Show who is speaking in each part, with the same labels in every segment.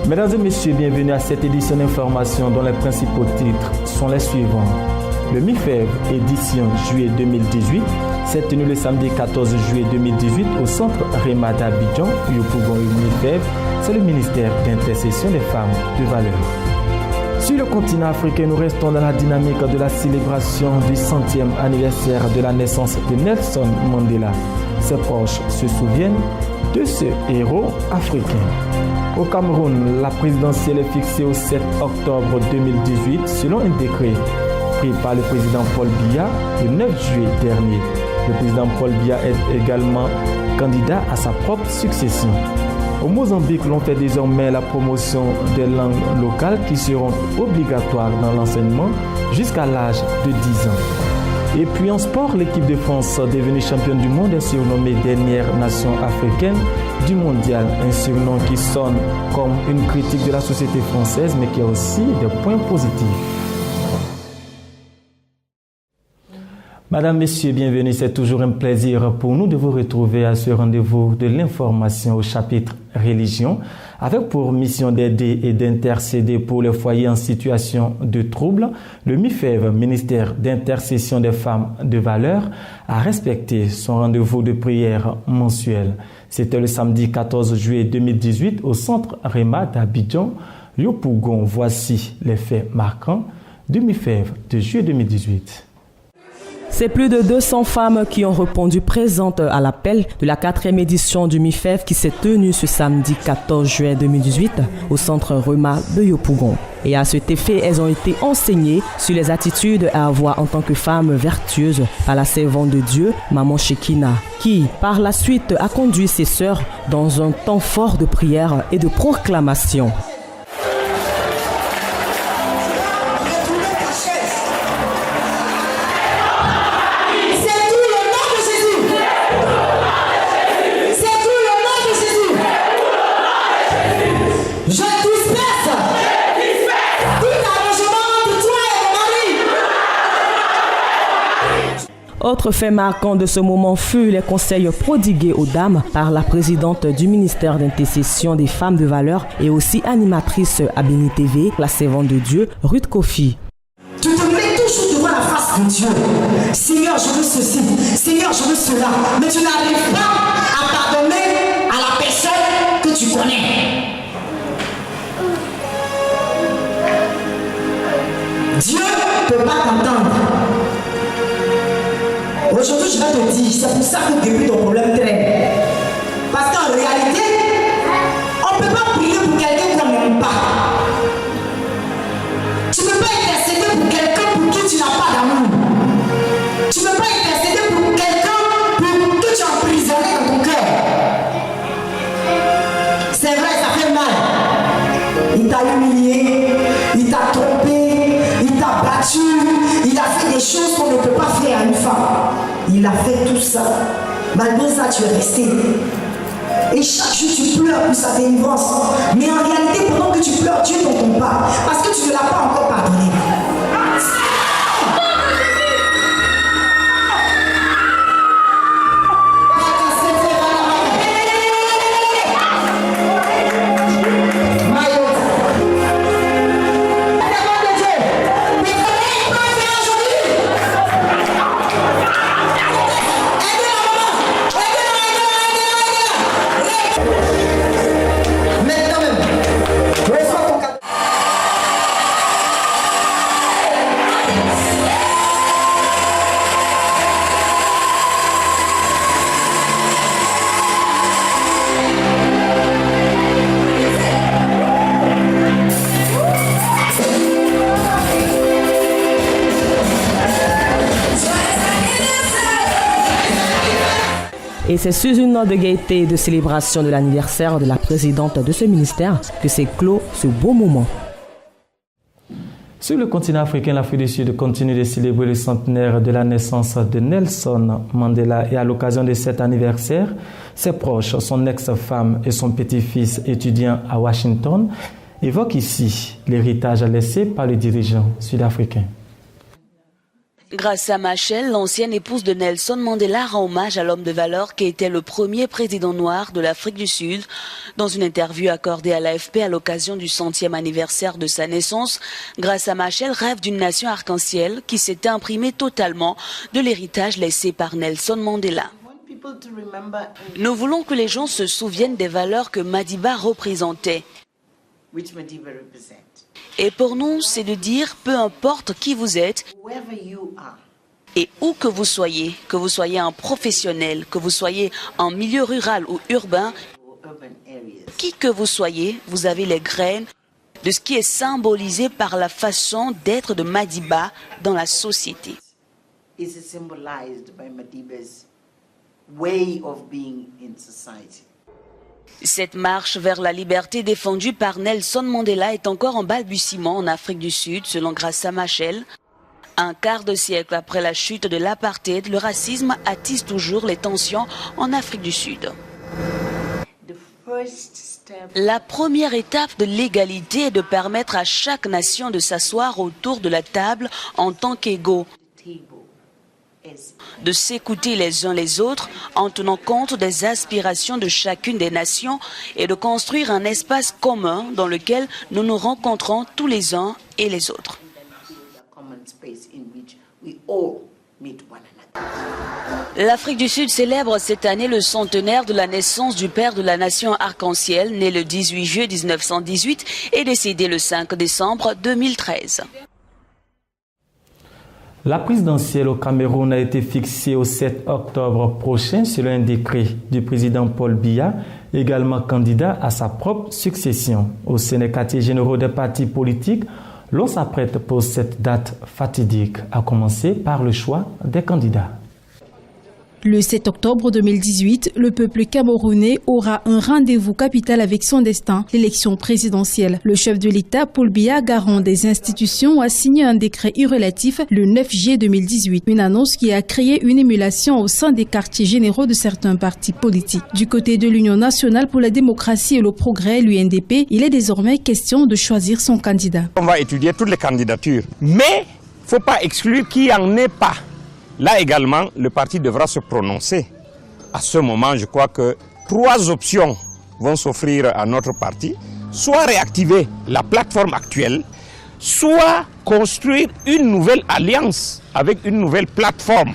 Speaker 1: Mesdames et messieurs, bienvenue à cette édition d'information dont les principaux titres sont les suivants. Le MIFEV, édition juillet 2018, s'est tenu le samedi 14 juillet 2018 au centre Réma d'Abidjan. Yopougon MIFEV, c'est le ministère d'intercession des femmes de valeur. Sur le continent africain, nous restons dans la dynamique de la célébration du 100e anniversaire de la naissance de Nelson Mandela. Ses proches se souviennent de ce héros africain. Au Cameroun, la présidentielle est fixée au 7 octobre 2018 selon un décret pris par le président Paul Biya le 9 juillet dernier. Le président Paul Biya est également candidat à sa propre succession. Au Mozambique, l'on fait désormais la promotion des langues locales qui seront obligatoires dans l'enseignement jusqu'à l'âge de 10 ans. Et puis en sport, l'équipe de France, devenue championne du monde, est surnommée dernière nation africaine du mondial. Un surnom qui sonne comme une critique de la société française, mais qui a aussi des points positifs. Madame, Messieurs, bienvenue. C'est toujours un plaisir pour nous de vous retrouver à ce rendez-vous de l'information au chapitre religion, avec pour mission d'aider et d'intercéder pour les foyers en situation de trouble. Le MIFEV, ministère d'intercession des femmes de valeur, a respecté son rendez-vous de prière mensuel. C'était le samedi 14 juillet 2018 au centre Réma d'Abidjan. Yopougon, voici les faits marquants du MIFEV de juillet 2018.
Speaker 2: C'est plus de 200 femmes qui ont répondu présentes à l'appel de la 4e édition du MIFEV qui s'est tenue ce samedi 14 juin 2018 au centre Réma de Yopougon. Et à cet effet, elles ont été enseignées sur les attitudes à avoir en tant que femme vertueuse par la servante de Dieu, Maman Shekina, qui par la suite a conduit ses sœurs dans un temps fort de prière et de proclamation. Autre fait marquant de ce moment fut les conseils prodigués aux dames par la présidente du ministère d'intercession des femmes de valeur et aussi animatrice à Béni TV, la servante de Dieu, Ruth Kofi.
Speaker 3: Tu te mets toujours devant la face de Dieu. Seigneur, je veux ceci. Seigneur, je veux cela. Mais tu n'arrives pas à pardonner à la personne que tu connais. Dieu ne peut pas t'entendre. Aujourd'hui, je vais te dire, c'est pour ça que depuis ton problème traîne. Parce qu'en réalité, on ne peut pas prier pour quelqu'un qu'on n'aime pas. Tu ne peux pas intercéder pour quelqu'un pour qui tu n'as pas d'amour. Tu ne peux pas intercéder pour quelqu'un pour qui tu as emprisonné dans ton cœur. C'est vrai, ça fait mal. Il t'a humilié, il t'a trompé, il t'a battu, il a fait des choses qu'on ne peut pas faire à une femme. Il a fait tout ça. Malgré ça, tu es resté. Et chaque jour, tu pleures pour sa délivrance. Mais en réalité, pendant que tu pleures, Dieu ne t'entend pas. Parce que tu ne l'as pas encore pardonné.
Speaker 2: Et c'est sous une note de gaieté et de célébration de l'anniversaire de la présidente de ce ministère que s'est clos ce beau moment.
Speaker 1: Sur le continent africain, l'Afrique du Sud continue de célébrer le centenaire de la naissance de Nelson Mandela et à l'occasion de cet anniversaire, ses proches, son ex-femme et son petit-fils étudiant à Washington évoquent ici l'héritage laissé par le dirigeant sud-africain.
Speaker 4: Grâce à Machel, l'ancienne épouse de Nelson Mandela rend hommage à l'homme de valeur qui était le premier président noir de l'Afrique du Sud. Dans une interview accordée à l'AFP à l'occasion du 100e anniversaire de sa naissance, Grâce Machel rêve d'une nation arc-en-ciel qui s'était imprimée totalement de l'héritage laissé par Nelson Mandela. Nous voulons que les gens se souviennent des valeurs que Madiba représentait. Et pour nous, c'est de dire, peu importe qui vous êtes et où que vous soyez un professionnel, que vous soyez en milieu rural ou urbain, qui que vous soyez, vous avez les graines de ce qui est symbolisé par la façon d'être de Madiba dans la société. Cette marche vers la liberté défendue par Nelson Mandela est encore en balbutiement en Afrique du Sud, selon Grâce Machel. Un quart de siècle après la chute de l'apartheid, le racisme attise toujours les tensions en Afrique du Sud. La première étape de l'égalité est de permettre à chaque nation de s'asseoir autour de la table en tant qu'égaux, de s'écouter les uns les autres en tenant compte des aspirations de chacune des nations et de construire un espace commun dans lequel nous nous rencontrons tous les uns et les autres. L'Afrique du Sud célèbre cette année le centenaire de la naissance du père de la nation arc-en-ciel, né le 18 juillet 1918 et décédé le 5 décembre 2013.
Speaker 1: La présidentielle au Cameroun a été fixée au 7 octobre prochain selon un décret du président Paul Biya, également candidat à sa propre succession. Au sein des quartiers généraux des partis politiques, l'on s'apprête pour cette date fatidique, à commencer par le choix des candidats.
Speaker 5: Le 7 octobre 2018, le peuple camerounais aura un rendez-vous capital avec son destin, l'élection présidentielle. Le chef de l'État, Paul Biya, garant des institutions, a signé un décret relatif le 9 juillet 2018. Une annonce qui a créé une émulation au sein des quartiers généraux de certains partis politiques. Du côté de l'Union nationale pour la démocratie et le progrès, l'UNDP, il est désormais question de choisir son candidat.
Speaker 6: On va étudier toutes les candidatures, mais il ne faut pas exclure qu'il n'y en ait pas. Là également, le parti devra se prononcer. À ce moment, je crois que 3 options vont s'offrir à notre parti. Soit réactiver la plateforme actuelle, soit construire une nouvelle alliance avec une nouvelle plateforme,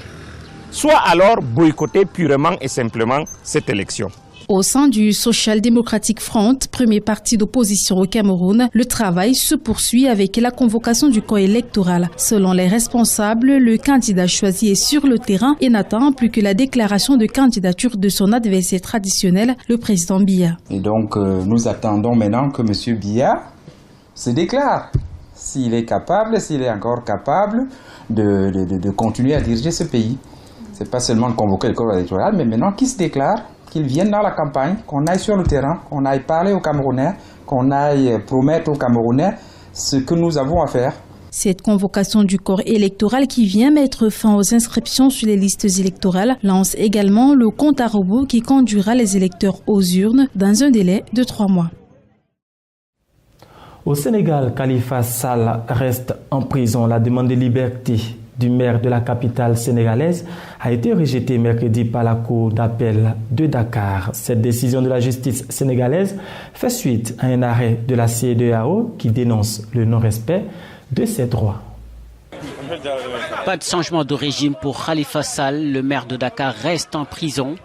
Speaker 6: soit alors boycotter purement et simplement cette élection.
Speaker 5: Au sein du Social Democratic Front, premier parti d'opposition au Cameroun, le travail se poursuit avec la convocation du corps électoral. Selon les responsables, le candidat choisi est sur le terrain et n'attend plus que la déclaration de candidature de son adversaire traditionnel, le président Biya.
Speaker 7: Et donc, nous attendons maintenant que M. Biya se déclare. S'il est capable, s'il est encore capable de continuer à diriger ce pays. Ce n'est pas seulement de convoquer le corps électoral, mais maintenant qu'il se déclare, qu'ils viennent dans la campagne, qu'on aille sur le terrain, qu'on aille parler aux Camerounais, qu'on aille promettre aux Camerounais ce que nous avons à faire.
Speaker 5: Cette convocation du corps électoral qui vient mettre fin aux inscriptions sur les listes électorales lance également le compte à rebours qui conduira les électeurs aux urnes dans un délai de 3 mois.
Speaker 1: Au Sénégal, Khalifa Sall reste en prison. La demande de liberté du maire de la capitale sénégalaise a été rejetée mercredi par la Cour d'appel de Dakar. Cette décision de la justice sénégalaise fait suite à un arrêt de la CEDEAO qui dénonce le non-respect de ses droits.
Speaker 8: Pas de changement de régime pour Khalifa Sall. Le maire de Dakar reste en prison.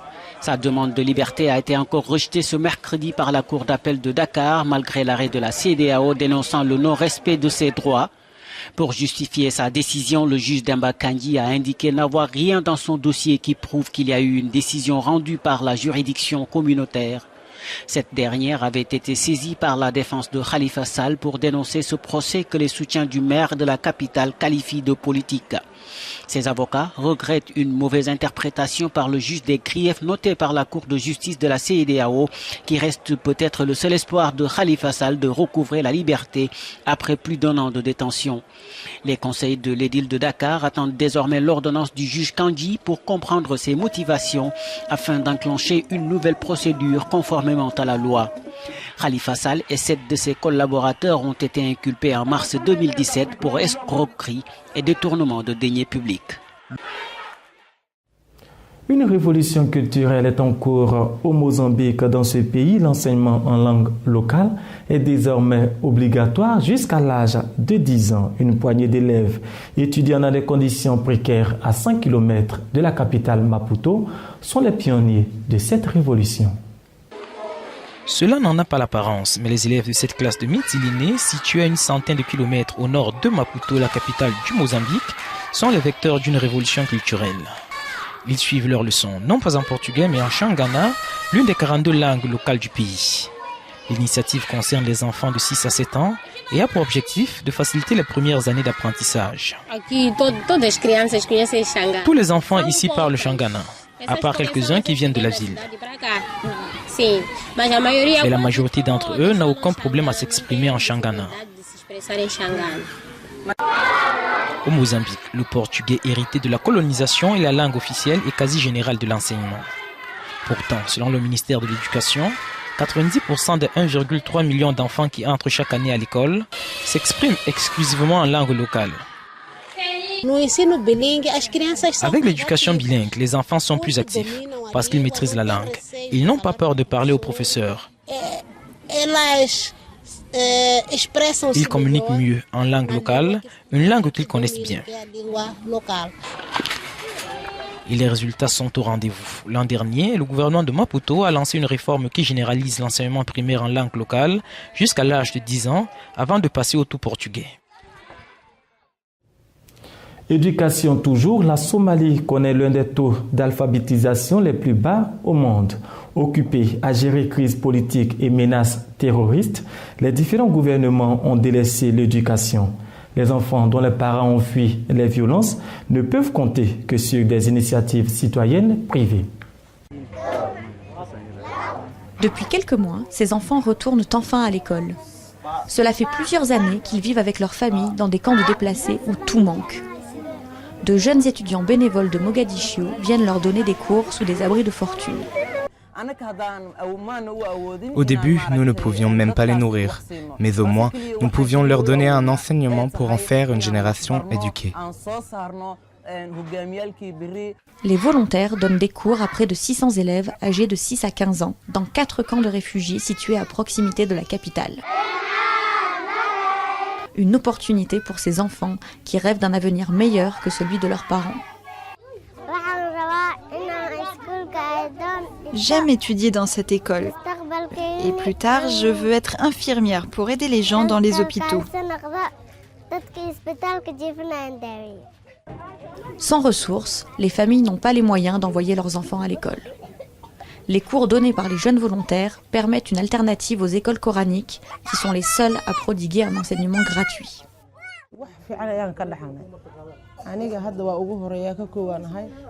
Speaker 8: Sa demande de liberté a été encore rejetée ce mercredi par la Cour d'appel de Dakar, malgré l'arrêt de la CEDEAO dénonçant le non-respect de ses droits. Pour justifier sa décision, le juge Demba Kandji a indiqué n'avoir rien dans son dossier qui prouve qu'il y a eu une décision rendue par la juridiction communautaire. Cette dernière avait été saisie par la défense de Khalifa Sall pour dénoncer ce procès que les soutiens du maire de la capitale qualifient de politique. Ses avocats regrettent une mauvaise interprétation par le juge des griefs notés par la Cour de justice de la CEDEAO, qui reste peut-être le seul espoir de Khalifa Sall de recouvrer la liberté après plus d'1 an de détention. Les conseils de l'édile de Dakar attendent désormais l'ordonnance du juge Kandji pour comprendre ses motivations afin d'enclencher une nouvelle procédure conformément conformément à la loi. Khalifa Sall et 7 de ses collaborateurs ont été inculpés en mars 2017 pour escroquerie et détournement de deniers publics.
Speaker 1: Une révolution culturelle est en cours au Mozambique. Dans ce pays, l'enseignement en langue locale est désormais obligatoire jusqu'à l'âge de 10 ans. Une poignée d'élèves étudiant dans des conditions précaires à 5 km de la capitale Maputo sont les pionniers de cette révolution.
Speaker 9: Cela n'en a pas l'apparence, mais les élèves de cette classe de Mitsiline, située à une centaine de kilomètres au nord de Maputo, la capitale du Mozambique, sont les vecteurs d'une révolution culturelle. Ils suivent leurs leçons, non pas en portugais, mais en Xangana, l'une des 42 langues locales du pays. L'initiative concerne les enfants de 6 à 7 ans et a pour objectif de faciliter les premières années d'apprentissage. Tous les enfants ici parlent Xangana, à part quelques-uns qui viennent de la ville. Mais la majorité d'entre eux n'a aucun problème à s'exprimer en Xangana. Au Mozambique, le portugais hérité de la colonisation est la langue officielle et quasi générale de l'enseignement. Pourtant, selon le ministère de l'Éducation, 90% des 1,3 million d'enfants qui entrent chaque année à l'école s'expriment exclusivement en langue locale. Avec l'éducation bilingue, les enfants sont plus actifs parce qu'ils maîtrisent la langue. Ils n'ont pas peur de parler aux professeurs. Ils communiquent mieux en langue locale, une langue qu'ils connaissent bien. Et les résultats sont au rendez-vous. L'an dernier, le gouvernement de Maputo a lancé une réforme qui généralise l'enseignement primaire en langue locale jusqu'à l'âge de 10 ans avant de passer au tout portugais.
Speaker 1: Éducation toujours, la Somalie connaît l'un des taux d'alphabétisation les plus bas au monde. Occupés à gérer crise politique et menaces terroristes, les différents gouvernements ont délaissé l'éducation. Les enfants dont les parents ont fui les violences ne peuvent compter que sur des initiatives citoyennes privées.
Speaker 10: Depuis quelques mois, ces enfants retournent enfin à l'école. Cela fait plusieurs années qu'ils vivent avec leur famille dans des camps de déplacés où tout manque. De jeunes étudiants bénévoles de Mogadiscio viennent leur donner des cours sous des abris de fortune.
Speaker 11: Au début, nous ne pouvions même pas les nourrir, mais au moins, nous pouvions leur donner un enseignement pour en faire une génération éduquée.
Speaker 10: Les volontaires donnent des cours à près de 600 élèves âgés de 6 à 15 ans dans 4 camps de réfugiés situés à proximité de la capitale. Une opportunité pour ces enfants qui rêvent d'un avenir meilleur que celui de leurs parents.
Speaker 12: J'aime étudier dans cette école. Et plus tard, je veux être infirmière pour aider les gens dans les hôpitaux.
Speaker 10: Sans ressources, les familles n'ont pas les moyens d'envoyer leurs enfants à l'école. Les cours donnés par les jeunes volontaires permettent une alternative aux écoles coraniques qui sont les seules à prodiguer un enseignement gratuit.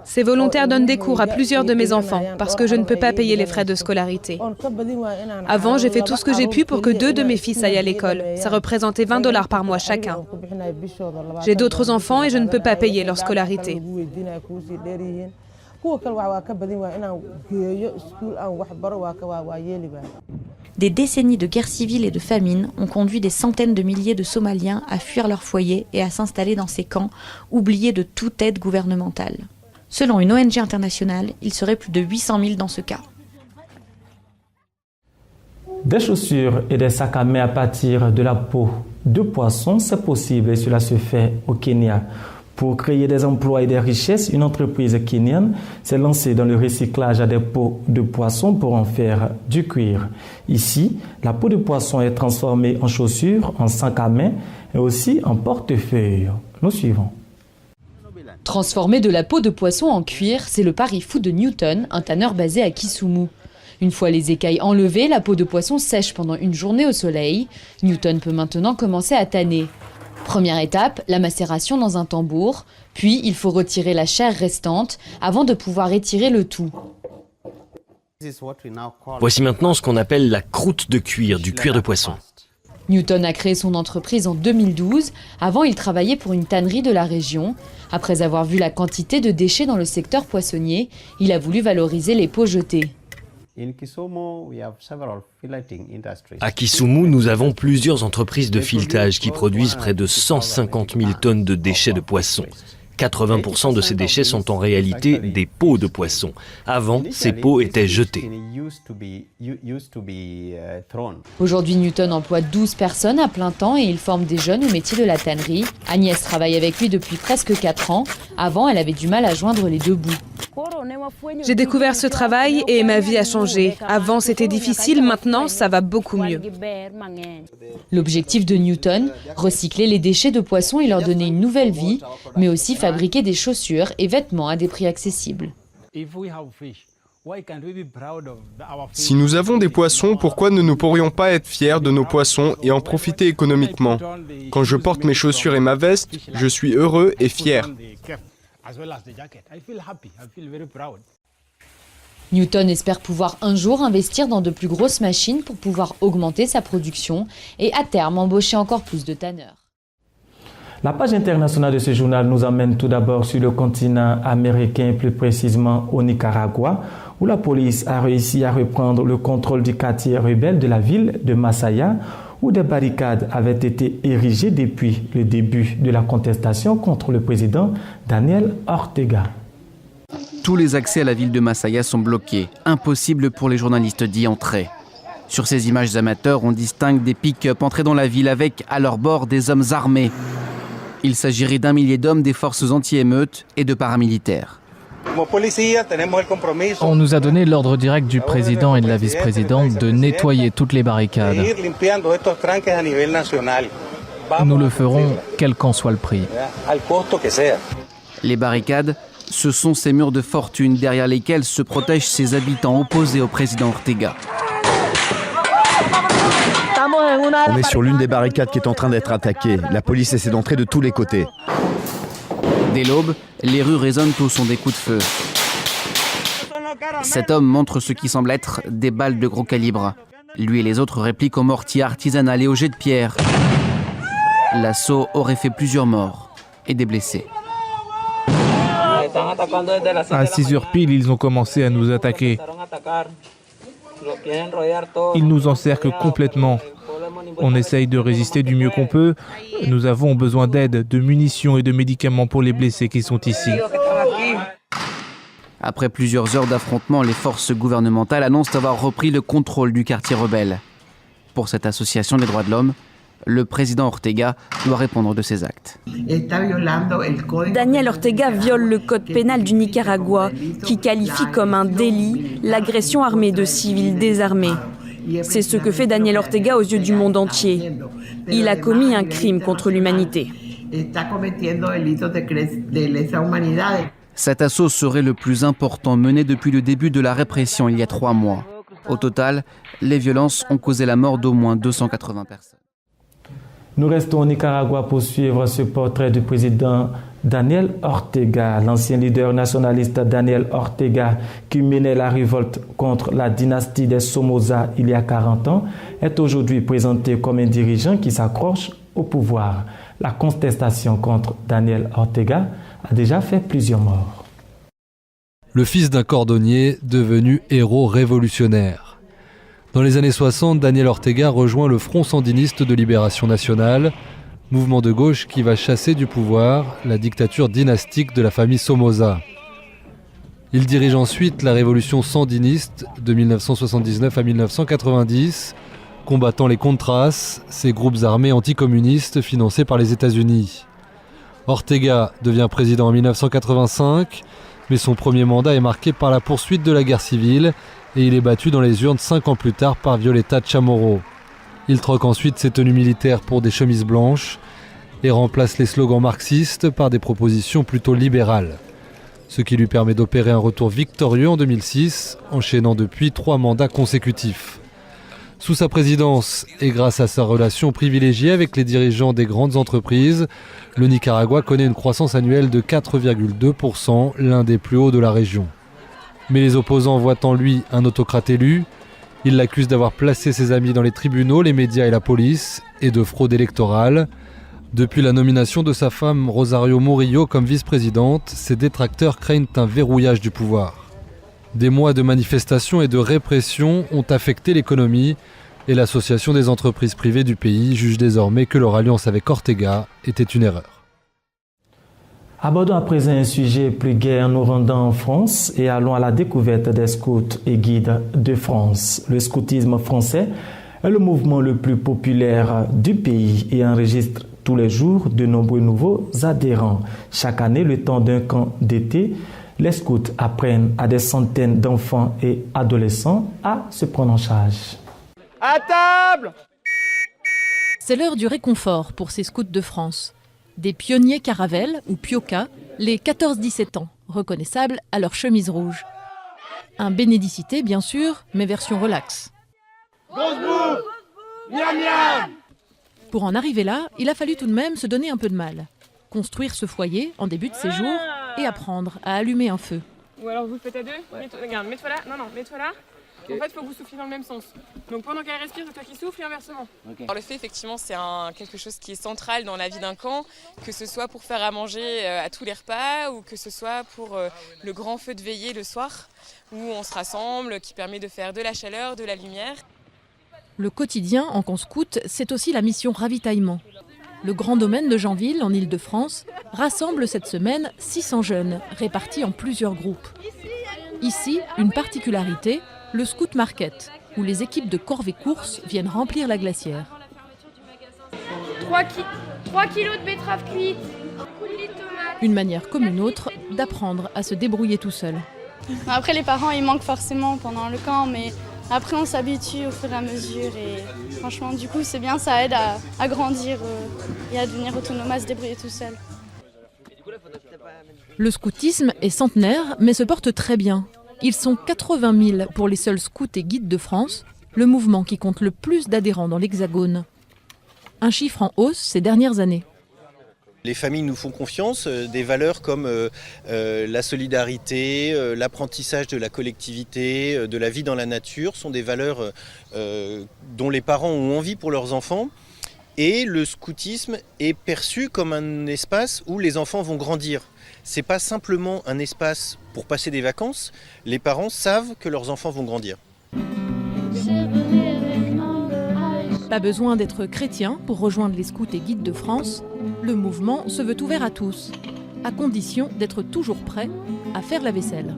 Speaker 13: Ces volontaires donnent des cours à plusieurs de mes enfants parce que je ne peux pas payer les frais de scolarité. Avant, j'ai fait tout ce que j'ai pu pour que 2 de mes fils aillent à l'école. Ça représentait $20 par mois chacun. J'ai d'autres enfants et je ne peux pas payer leur scolarité.
Speaker 10: Des décennies de guerre civile et de famine ont conduit des centaines de milliers de Somaliens à fuir leur foyer et à s'installer dans ces camps, oubliés de toute aide gouvernementale. Selon une ONG internationale, il serait plus de 800 000 dans ce cas.
Speaker 1: Des chaussures et des sacs à main à partir de la peau de poisson, c'est possible et cela se fait au Kenya. Pour créer des emplois et des richesses, une entreprise kenyane s'est lancée dans le recyclage des peaux de poisson pour en faire du cuir. Ici, la peau de poisson est transformée en chaussures, en sac à main et aussi en portefeuille. Nous suivons.
Speaker 14: Transformer de la peau de poisson en cuir, c'est le pari fou de Newton, un tanneur basé à Kisumu. Une fois les écailles enlevées, la peau de poisson sèche pendant une journée au soleil. Newton peut maintenant commencer à tanner. Première étape, la macération dans un tambour, puis il faut retirer la chair restante avant de pouvoir étirer le tout.
Speaker 15: Voici maintenant ce qu'on appelle la croûte de cuir, du cuir de poisson.
Speaker 14: Newton a créé son entreprise en 2012. Avant, il travaillait pour une tannerie de la région. Après avoir vu la quantité de déchets dans le secteur poissonnier, il a voulu valoriser les peaux jetées.
Speaker 15: À Kisumu, nous avons plusieurs entreprises de filetage qui produisent près de 150 000 tonnes de déchets de poissons. 80% de ces déchets sont en réalité des peaux de poisson. Avant, ces peaux étaient jetées.
Speaker 14: Aujourd'hui, Newton emploie 12 personnes à plein temps et il forme des jeunes au métier de la tannerie. Agnès travaille avec lui depuis presque 4 ans. Avant, elle avait du mal à joindre les deux bouts.
Speaker 13: J'ai découvert ce travail et ma vie a changé. Avant, c'était difficile, maintenant, ça va beaucoup mieux.
Speaker 14: L'objectif de Newton, recycler les déchets de poissons et leur donner une nouvelle vie, mais aussi fabriquer des chaussures et vêtements à des prix accessibles.
Speaker 16: Si nous avons des poissons, pourquoi ne nous pourrions pas être fiers de nos poissons et en profiter économiquement? Quand je porte mes chaussures et ma veste, je suis heureux et fier.
Speaker 14: Newton espère pouvoir un jour investir dans de plus grosses machines pour pouvoir augmenter sa production et à terme embaucher encore plus de tanneurs.
Speaker 1: La page internationale de ce journal nous emmène tout d'abord sur le continent américain, plus précisément au Nicaragua, où la police a réussi à reprendre le contrôle du quartier rebelle de la ville de Masaya, où des barricades avaient été érigées depuis le début de la contestation contre le président Daniel Ortega.
Speaker 17: Tous les accès à la ville de Masaya sont bloqués. Impossible pour les journalistes d'y entrer. Sur ces images amateurs, on distingue des pick-up entrés dans la ville avec à leur bord des hommes armés. Il s'agirait d'1 millier d'hommes des forces anti-émeutes et de paramilitaires.
Speaker 18: On nous a donné l'ordre direct du président et de la vice-présidente de nettoyer toutes les barricades. Nous le ferons, quel qu'en soit le prix.
Speaker 17: Les barricades, ce sont ces murs de fortune derrière lesquels se protègent ces habitants opposés au président Ortega.
Speaker 19: On est sur l'une des barricades qui est en train d'être attaquée. La police essaie d'entrer de tous les côtés.
Speaker 17: Dès l'aube, les rues résonnent au son des coups de feu. Cet homme montre ce qui semble être des balles de gros calibre. Lui et les autres répliquent au mortier artisanal et au jet de pierre. L'assaut aurait fait plusieurs morts et des blessés.
Speaker 20: À 6h pile, ils ont commencé à nous attaquer. Ils nous encerclent complètement. On essaye de résister du mieux qu'on peut. Nous avons besoin d'aide, de munitions et de médicaments pour les blessés qui sont ici.
Speaker 17: Après plusieurs heures d'affrontement, les forces gouvernementales annoncent avoir repris le contrôle du quartier rebelle. Pour cette association des droits de l'homme, le président Ortega doit répondre de ses actes.
Speaker 21: Daniel Ortega viole le code pénal du Nicaragua, qui qualifie comme un délit l'agression armée de civils désarmés. C'est ce que fait Daniel Ortega aux yeux du monde entier. Il a commis un crime contre l'humanité.
Speaker 17: Cet assaut serait le plus important mené depuis le début de la répression il y a 3 mois. Au total, les violences ont causé la mort d'au moins 280 personnes.
Speaker 1: Nous restons au Nicaragua pour suivre ce portrait du président Daniel Ortega. L'ancien leader nationaliste Daniel Ortega, qui menait la révolte contre la dynastie des Somoza il y a 40 ans, est aujourd'hui présenté comme un dirigeant qui s'accroche au pouvoir. La contestation contre Daniel Ortega a déjà fait plusieurs morts.
Speaker 22: Le fils d'un cordonnier devenu héros révolutionnaire. Dans les années 60, Daniel Ortega rejoint le Front sandiniste de libération nationale, mouvement de gauche qui va chasser du pouvoir la dictature dynastique de la famille Somoza. Il dirige ensuite la révolution sandiniste de 1979 à 1990, combattant les Contras, ces groupes armés anticommunistes financés par les États-Unis. Ortega devient président en 1985, mais son premier mandat est marqué par la poursuite de la guerre civile et il est battu dans les urnes 5 ans plus tard par Violeta Chamorro. Il troque ensuite ses tenues militaires pour des chemises blanches et remplace les slogans marxistes par des propositions plutôt libérales, ce qui lui permet d'opérer un retour victorieux en 2006, enchaînant depuis 3 mandats consécutifs. Sous sa présidence et grâce à sa relation privilégiée avec les dirigeants des grandes entreprises, le Nicaragua connaît une croissance annuelle de 4,2%, l'un des plus hauts de la région. Mais les opposants voient en lui un autocrate élu. Ils l'accusent d'avoir placé ses amis dans les tribunaux, les médias et la police, et de fraude électorale. Depuis la nomination de sa femme Rosario Murillo comme vice-présidente, ses détracteurs craignent un verrouillage du pouvoir. Des mois de manifestations et de répression ont affecté l'économie et l'association des entreprises privées du pays juge désormais que leur alliance avec Ortega était une erreur.
Speaker 1: Abordons à présent un sujet plus gai en nous rendant en France et allons à la découverte des scouts et guides de France. Le scoutisme français est le mouvement le plus populaire du pays et enregistre tous les jours de nombreux nouveaux adhérents. Chaque année, le temps d'un camp d'été, les scouts apprennent à des centaines d'enfants et adolescents à se prendre en charge.
Speaker 2: À table!
Speaker 3: C'est l'heure du réconfort pour ces scouts de France. Des pionniers caravelles, ou pioca, les 14-17 ans, reconnaissables à leur chemise rouge. Un bénédicité, bien sûr, mais version relax. Pour en arriver là, il a fallu tout de même se donner un peu de mal. Construire ce foyer en début de séjour et apprendre à allumer un feu.
Speaker 2: Ou alors vous le faites à deux. Regarde, mets-toi là. Non, mets-toi là. En fait, il faut que vous souffliez dans le même sens. Donc pendant qu'elle respire, c'est toi qui souffle et inversement.
Speaker 23: Alors, le feu, effectivement, c'est quelque chose qui est central dans la vie d'un camp, que ce soit pour faire à manger à tous les repas ou que ce soit pour le grand feu de veillée le soir, où on se rassemble, qui permet de faire de la chaleur, de la lumière.
Speaker 3: Le quotidien en camp scout, c'est aussi la mission ravitaillement. Le grand domaine de Janville, en Île-de-France, rassemble cette semaine 600 jeunes, répartis en plusieurs groupes. Ici, une particularité, le Scout Market, où les équipes de corvée-course viennent remplir la glacière.
Speaker 24: 3 kilos de betteraves cuites.
Speaker 3: Une manière comme une autre d'apprendre à se débrouiller tout seul.
Speaker 24: Après, les parents, ils manquent forcément pendant le camp, mais après, on s'habitue au fur et à mesure. Et franchement, du coup, c'est bien, ça aide à grandir et à devenir autonome, à se débrouiller tout seul.
Speaker 3: Le scoutisme est centenaire, mais se porte très bien. Ils sont 80 000 pour les seuls scouts et guides de France, le mouvement qui compte le plus d'adhérents dans l'Hexagone. Un chiffre en hausse ces dernières années.
Speaker 25: Les familles nous font confiance, des valeurs comme la solidarité, l'apprentissage de la collectivité, de la vie dans la nature sont des valeurs dont les parents ont envie pour leurs enfants. Et le scoutisme est perçu comme un espace où les enfants vont grandir. C'est pas simplement un espace pour passer des vacances, les parents savent que leurs enfants vont grandir.
Speaker 3: Pas besoin d'être chrétien pour rejoindre les scouts et guides de France. Le mouvement se veut ouvert à tous, à condition d'être toujours prêt à faire la vaisselle.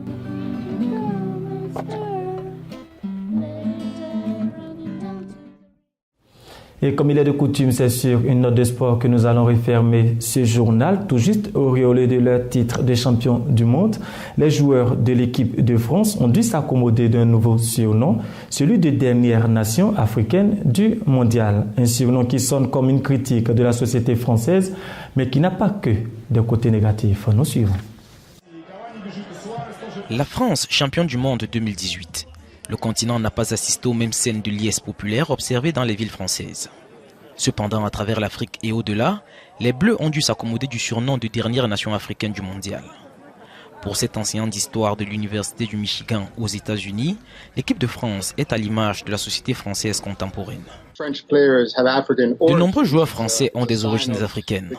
Speaker 1: Et comme il est de coutume, c'est sur une note de sport que nous allons refermer ce journal. Tout juste auréolé de leur titre de champion du monde, les joueurs de l'équipe de France ont dû s'accommoder d'un nouveau surnom, celui de dernière nation africaine du mondial. Un surnom qui sonne comme une critique de la société française, mais qui n'a pas que des côtés négatifs. Nous suivons.
Speaker 9: La France, championne du monde 2018. Le continent n'a pas assisté aux mêmes scènes de liesse populaire observées dans les villes françaises. Cependant, à travers l'Afrique et au-delà, les Bleus ont dû s'accommoder du surnom de dernière nation africaine du mondial. Pour cet enseignant d'histoire de l'Université du Michigan aux États-Unis, l'équipe de France est à l'image de la société française contemporaine. De nombreux joueurs français ont des origines africaines.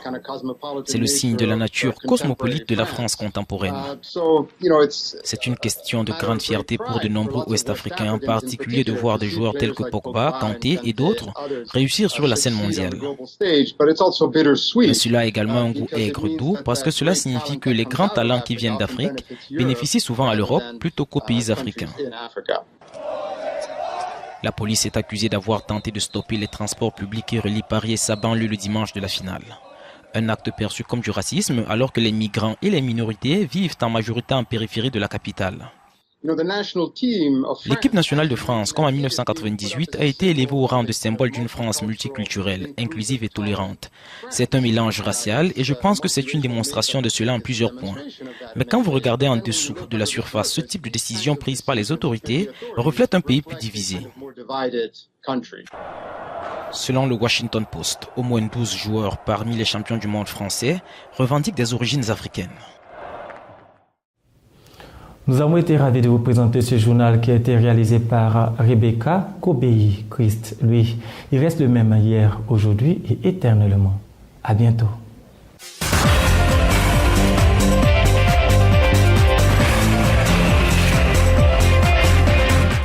Speaker 9: C'est le signe de la nature cosmopolite de la France contemporaine. C'est une question de grande fierté pour de nombreux Ouest-Africains, en particulier de voir des joueurs tels que Pogba, Kanté et d'autres réussir sur la scène mondiale. Mais cela a également un goût aigre doux parce que cela signifie que les grands talents qui viennent d'Afrique bénéficient souvent à l'Europe plutôt qu'aux pays africains. La police est accusée d'avoir tenté de stopper les transports publics qui relient Paris et sa banlieue le dimanche de la finale. Un acte perçu comme du racisme alors que les migrants et les minorités vivent en majorité en périphérie de la capitale. L'équipe nationale de France, comme en 1998, a été élevée au rang de symbole d'une France multiculturelle, inclusive et tolérante. C'est un mélange racial et je pense que c'est une démonstration de cela en plusieurs points. Mais quand vous regardez en dessous de la surface, ce type de décision prise par les autorités reflète un pays plus divisé. Selon le Washington Post, au moins 12 joueurs parmi les champions du monde français revendiquent des origines africaines.
Speaker 1: Nous avons été ravis de vous présenter ce journal qui a été réalisé par Rebecca Kobei. Christ, lui, il reste le même hier, aujourd'hui et éternellement. À bientôt.